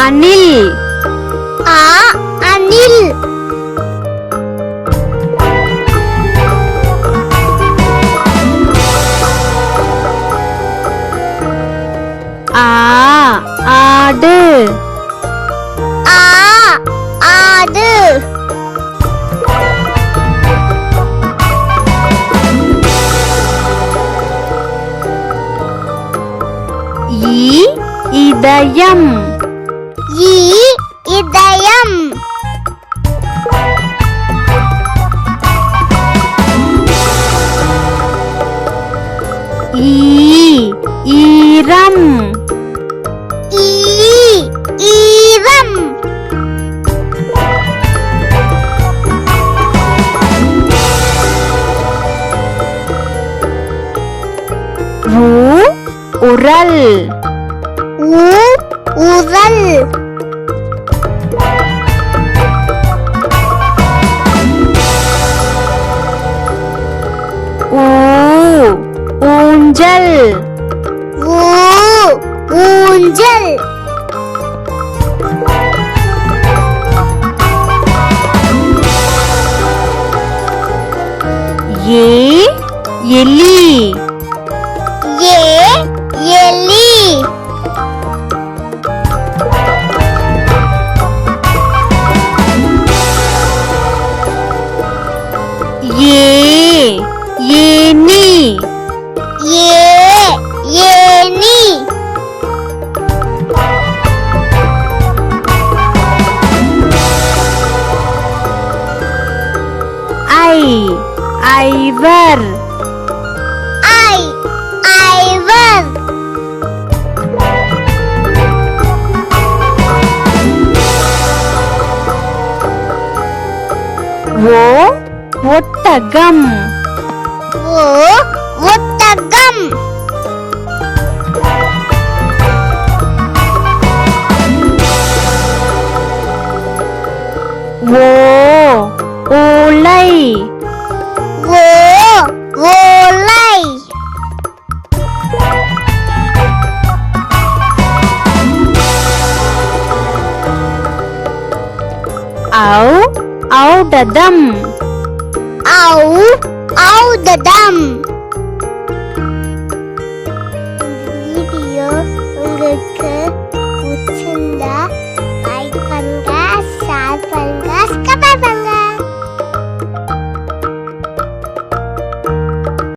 அணில். ஆ அணில். ஆ ஆடு. ஆ ஆடு. ஈ இதயம். ஈ இதயம். ஈ ஈரம். ஈ ஈரம். உ உரல். உ உரல். ஊ ஊஞ்சல். ஊ ஊஞ்சல். ஏ எலி. ஏ எலி. ஏ ஏனி. ஏ ஏனி. ஐ ஐவர். ஐ ஐவர். ஓ ஒட்டகம். ஓ ஒட்டகம். ஓ ஓலை. ஓ ஓலை. ஔ ஔடதம். ஔ ஔடதம். வீடியோ உங்களுக்கு பிடிச்சிருந்தா